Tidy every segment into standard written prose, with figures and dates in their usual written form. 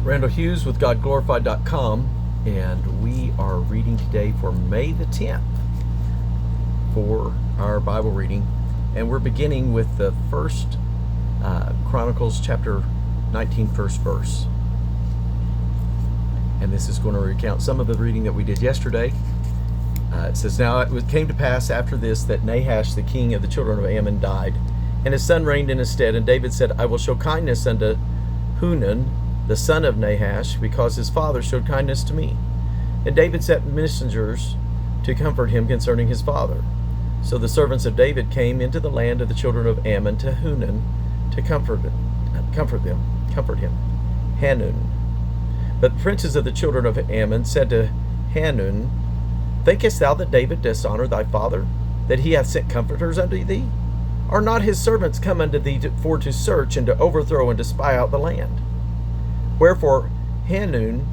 Randall Hughes with GodGlorified.com, and we are reading today for May the 10th for our Bible reading, and we're beginning with the first Chronicles chapter 19, first verse. And this is going to recount some of the reading that we did yesterday. It says, "Now it came to pass after this that Nahash, the king of the children of Ammon, died, and his son reigned in his stead. And David said, I will show kindness unto Hanun, the son of Nahash, because his father showed kindness to me. And David sent messengers to comfort him concerning his father. So the servants of David came into the land of the children of Ammon to Hanun to comfort him. Hanun. But the princes of the children of Ammon said to Hanun, Thinkest thou that David dishonored thy father, that he hath sent comforters unto thee? Are not his servants come unto thee for to search and to overthrow and to spy out the land? Wherefore Hanun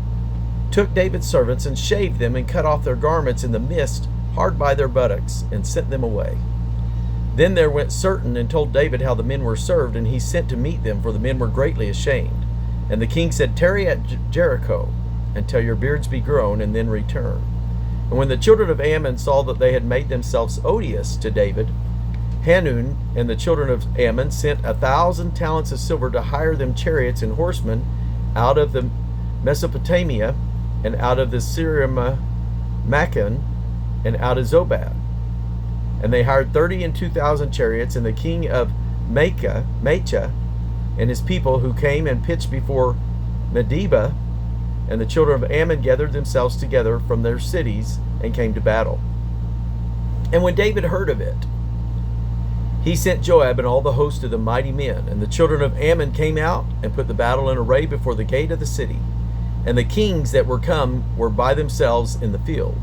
took David's servants and shaved them and cut off their garments in the midst hard by their buttocks and sent them away. Then there went certain and told David how the men were served, and he sent to meet them, for the men were greatly ashamed. And the king said, Tarry at Jericho until your beards be grown, and then return. And when the children of Ammon saw that they had made themselves odious to David, Hanun and the children of Ammon sent 1,000 talents of silver to hire them chariots and horsemen out of the Mesopotamia, and out of the Syria Macon, and out of Zobah. And they hired 32,000 chariots, and the king of Macha and his people, who came and pitched before Medeba, and the children of Ammon gathered themselves together from their cities and came to battle. And when David heard of it, he sent Joab and all the host of the mighty men, and the children of Ammon came out and put the battle in array before the gate of the city. And the kings that were come were by themselves in the field.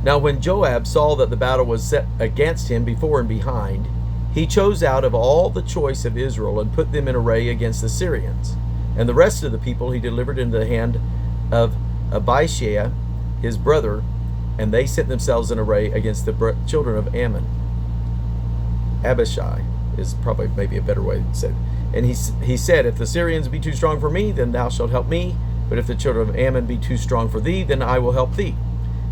Now when Joab saw that the battle was set against him before and behind, he chose out of all the choice of Israel and put them in array against the Syrians. And the rest of the people he delivered into the hand of Abishai his brother, and they set themselves in array against the children of Ammon. Abishai is probably maybe a better way to say it. And he said, If the Syrians be too strong for me, then thou shalt help me. But if the children of Ammon be too strong for thee, then I will help thee.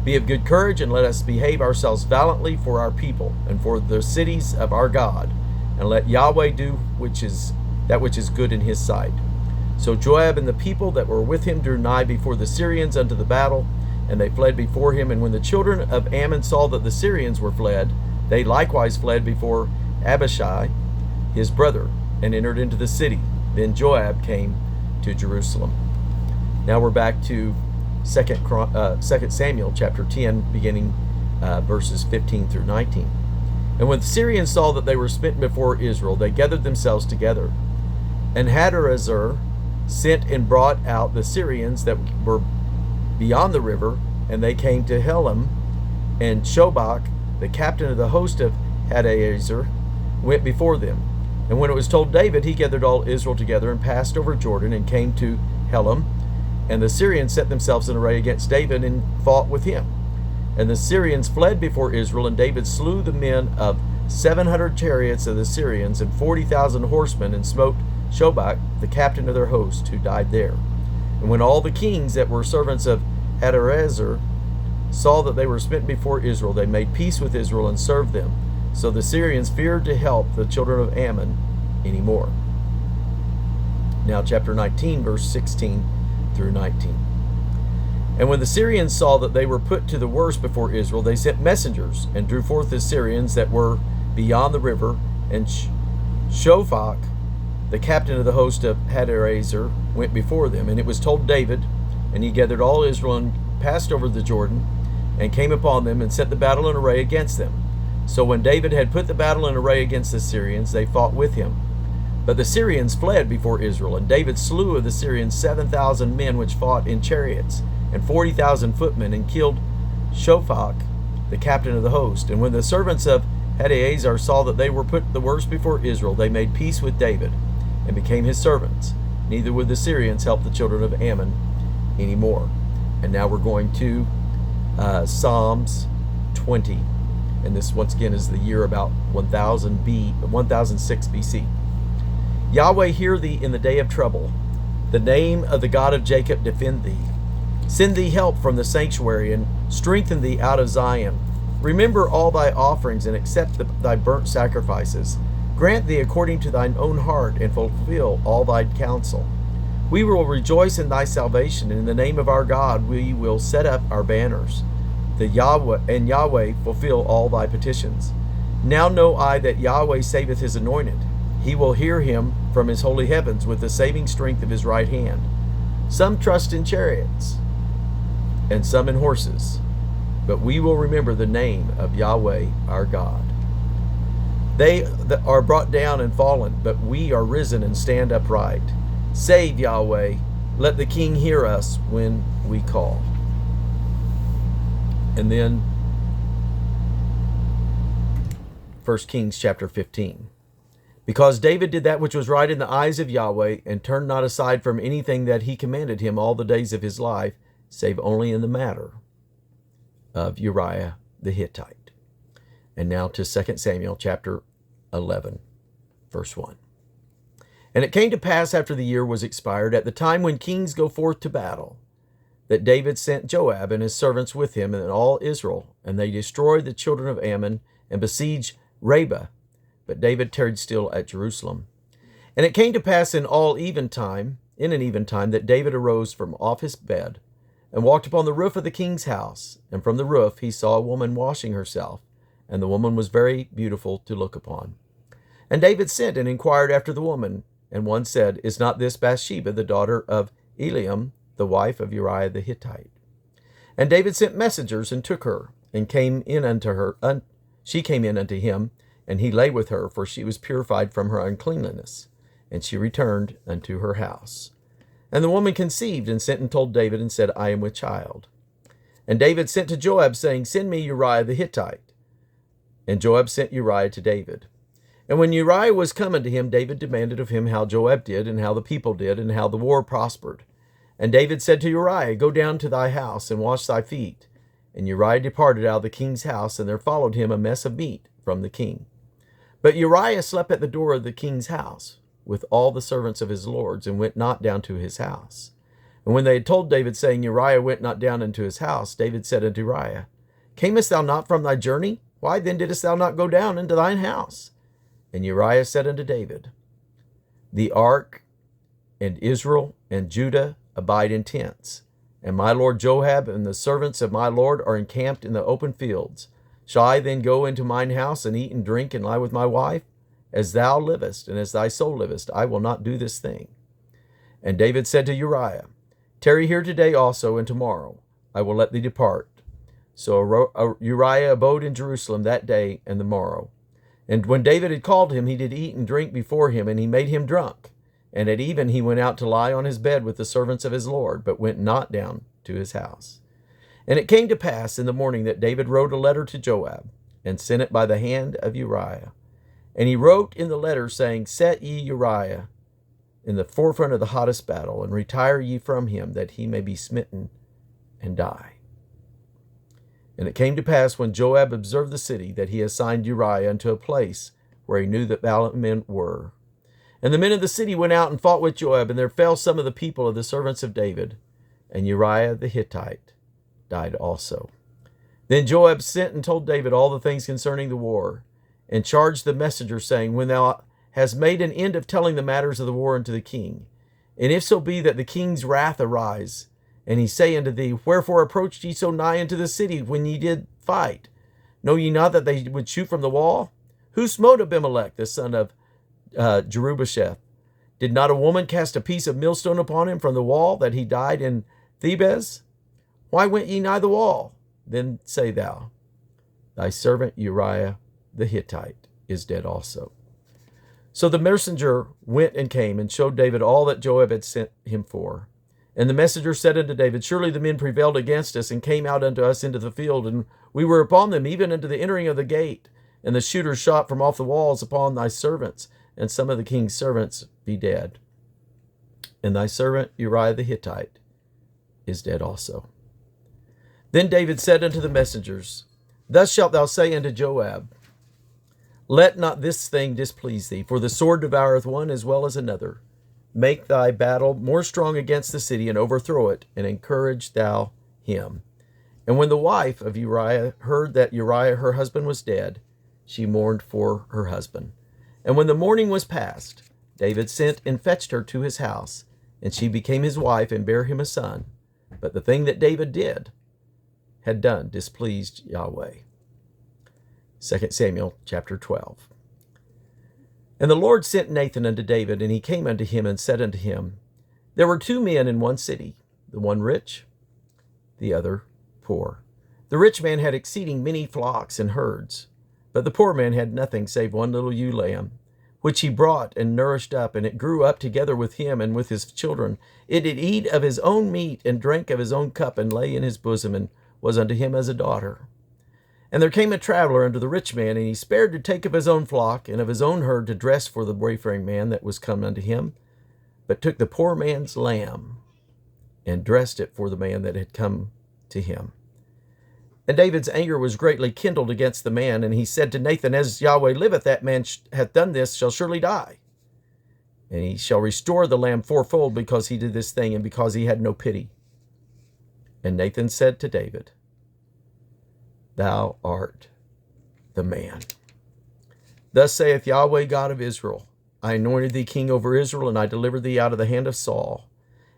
Be of good courage, and let us behave ourselves valiantly for our people and for the cities of our God, and let Yahweh do that which is good in his sight. So Joab and the people that were with him drew nigh before the Syrians unto the battle, and they fled before him. And when the children of Ammon saw that the Syrians were fled, they likewise fled before Abishai his brother, and entered into the city. Then Joab came to Jerusalem. Now we're back to 2 Samuel chapter 10, beginning verses 15 through 19. And when the Syrians saw that they were smitten before Israel, they gathered themselves together. And Hadarezer sent and brought out the Syrians that were beyond the river, and they came to Helam, and Shobach, the captain of the host of Hadarezer, went before them. And when it was told David, he gathered all Israel together and passed over Jordan and came to Helam. And the Syrians set themselves in array against David and fought with him. And the Syrians fled before Israel, and David slew the men of 700 chariots of the Syrians and 40,000 horsemen, and smote Shobach, the captain of their host, who died there. And when all the kings that were servants of Hadarezer saw that they were smitten before Israel, they made peace with Israel and served them. So the Syrians feared to help the children of Ammon any more. Now chapter 19, verse 16 through 19. And when the Syrians saw that they were put to the worse before Israel, they sent messengers and drew forth the Syrians that were beyond the river. And Shophach, the captain of the host of Hadarezer, went before them. And it was told David, and he gathered all Israel and passed over the Jordan, and came upon them and set the battle in array against them. So when David had put the battle in array against the Syrians, they fought with him. But the Syrians fled before Israel, and David slew of the Syrians 7,000 men which fought in chariots, and 40,000 footmen, and killed Shophach, the captain of the host. And when the servants of Hadarezer saw that they were put the worse before Israel, they made peace with David, and became his servants. Neither would the Syrians help the children of Ammon any more. And now we're going to Psalms 20. And this, once again, is the year about 1006 BC. Yahweh, hear thee in the day of trouble. The name of the God of Jacob defend thee. Send thee help from the sanctuary, and strengthen thee out of Zion. Remember all thy offerings, and accept thy burnt sacrifices. Grant thee according to thine own heart, and fulfill all thy counsel. We will rejoice in thy salvation, and in the name of our God we will set up our banners. Yahweh fulfill all thy petitions. Now know I that Yahweh saveth his anointed. He will hear him from his holy heavens with the saving strength of his right hand. Some trust in chariots, and some in horses, but we will remember the name of Yahweh our God. They are brought down and fallen, but we are risen and stand upright. Save, Yahweh, let the King hear us when we call. And then 1 Kings chapter 15. Because David did that which was right in the eyes of Yahweh, and turned not aside from anything that he commanded him all the days of his life, save only in the matter of Uriah the Hittite. And now to 2 Samuel chapter 11, verse 1. And it came to pass after the year was expired, at the time when kings go forth to battle, that David sent Joab and his servants with him and all Israel, and they destroyed the children of Ammon and besieged Rabbah. But David tarried still at Jerusalem. And it came to pass in an even time, that David arose from off his bed, and walked upon the roof of the king's house. And from the roof he saw a woman washing herself, and the woman was very beautiful to look upon. And David sent and inquired after the woman. And one said, Is not this Bathsheba, the daughter of Eliam, the wife of Uriah the Hittite? And David sent messengers and took her, and came in unto her. She came in unto him, and he lay with her, for she was purified from her uncleanness. And she returned unto her house. And the woman conceived, and sent and told David, and said, I am with child. And David sent to Joab, saying, Send me Uriah the Hittite. And Joab sent Uriah to David. And when Uriah was come unto him, David demanded of him how Joab did, and how the people did, and how the war prospered. And David said to Uriah, Go down to thy house, and wash thy feet. And Uriah departed out of the king's house, and there followed him a mess of meat from the king. But Uriah slept at the door of the king's house, with all the servants of his lords, and went not down to his house. And when they had told David, saying, Uriah went not down into his house, David said unto Uriah, Camest thou not from thy journey? Why then didst thou not go down into thine house? And Uriah said unto David, The ark and Israel and Judah abide in tents, and my lord Joab and the servants of my lord are encamped in the open fields. Shall I then go into mine house and eat and drink and lie with my wife? As thou livest, and as thy soul livest, I will not do this thing. And David said to Uriah, Tarry here today also, and tomorrow I will let thee depart. So Uriah abode in Jerusalem that day and the morrow. And when David had called him, he did eat and drink before him, and he made him drunk. And at even he went out to lie on his bed with the servants of his Lord, but went not down to his house. And it came to pass in the morning that David wrote a letter to Joab, and sent it by the hand of Uriah. And he wrote in the letter, saying, Set ye Uriah in the forefront of the hottest battle, and retire ye from him, that he may be smitten and die. And it came to pass, when Joab observed the city, that he assigned Uriah unto a place where he knew that valiant men were. And the men of the city went out and fought with Joab, and there fell some of the people of the servants of David. And Uriah the Hittite died also. Then Joab sent and told David all the things concerning the war, and charged the messenger, saying, When thou hast made an end of telling the matters of the war unto the king, and if so be that the king's wrath arise, and he say unto thee, Wherefore approached ye so nigh unto the city when ye did fight? Know ye not that they would shoot from the wall? Who smote Abimelech, the son of Jerubbesheth? Did not a woman cast a piece of millstone upon him from the wall, that he died in Thebez? Why went ye nigh the wall? Then say thou, Thy servant Uriah the Hittite is dead also. So the messenger went and came, and showed David all that Joab had sent him for. And the messenger said unto David, Surely the men prevailed against us, and came out unto us into the field, and we were upon them, even unto the entering of the gate. And the shooters shot from off the walls upon thy servants, and some of the king's servants be dead. And thy servant Uriah the Hittite is dead also. Then David said unto the messengers, Thus shalt thou say unto Joab, Let not this thing displease thee, for the sword devoureth one as well as another. make thy battle more strong against the city, and overthrow it, and encourage thou him. And when the wife of Uriah heard that Uriah her husband was dead, she mourned for her husband. And when the mourning was past, David sent and fetched her to his house, and she became his wife and bare him a son. But the thing that David had done displeased Yahweh. 2 Samuel chapter 12. And the Lord sent Nathan unto David, and he came unto him and said unto him, There were 2 men in one city, the one rich, the other poor. The rich man had exceeding many flocks and herds, but the poor man had nothing save one little ewe lamb, which he brought and nourished up, and it grew up together with him and with his children. It did eat of his own meat, and drank of his own cup, and lay in his bosom, and was unto him as a daughter. And there came a traveler unto the rich man, and he spared to take of his own flock and of his own herd to dress for the wayfaring man that was come unto him, but took the poor man's lamb and dressed it for the man that had come to him. And David's anger was greatly kindled against the man, and he said to Nathan, As Yahweh liveth, that man hath done this shall surely die. And he shall restore the lamb fourfold, because he did this thing, and because he had no pity. And Nathan said to David, Thou art the man. Thus saith Yahweh God of Israel, I anointed thee king over Israel, and I delivered thee out of the hand of Saul.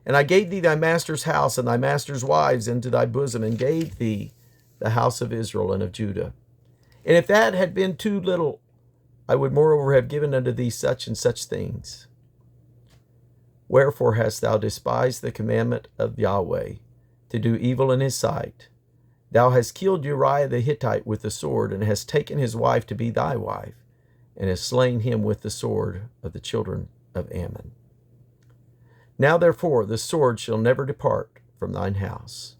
And I gave thee thy master's house and thy master's wives into thy bosom, and gave thee the house of Israel and of Judah. And if that had been too little, I would moreover have given unto thee such and such things. Wherefore hast thou despised the commandment of Yahweh, to do evil in his sight? Thou hast killed Uriah the Hittite with the sword, and hast taken his wife to be thy wife, and hast slain him with the sword of the children of Ammon. Now therefore the sword shall never depart from thine house,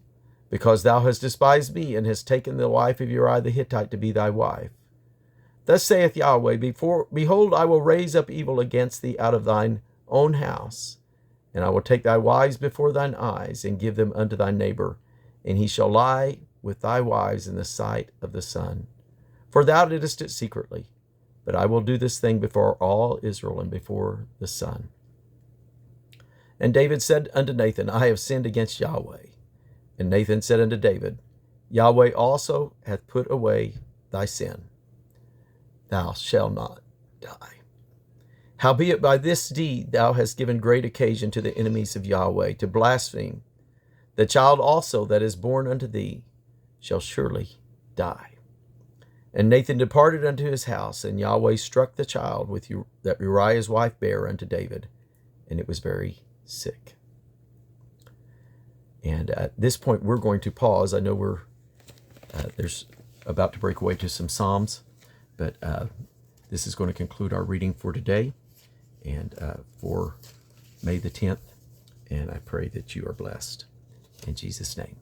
because thou hast despised me, and hast taken the wife of Uriah the Hittite to be thy wife. Thus saith Yahweh, Behold, I will raise up evil against thee out of thine own house, and I will take thy wives before thine eyes, and give them unto thy neighbor, and he shall lie with thy wives in the sight of the sun. For thou didst it secretly, but I will do this thing before all Israel and before the sun. And David said unto Nathan, I have sinned against Yahweh. And Nathan said unto David, Yahweh also hath put away thy sin. Thou shalt not die. Howbeit by this deed thou hast given great occasion to the enemies of Yahweh to blaspheme. The child also that is born unto thee shall surely die. And Nathan departed unto his house, and Yahweh struck the child that Uriah's wife bare unto David, and it was very sick. And at this point, we're going to pause. I know we're there's about to break away to some Psalms, but this is going to conclude our reading for today and for May the 10th. And I pray that you are blessed. In Jesus' name.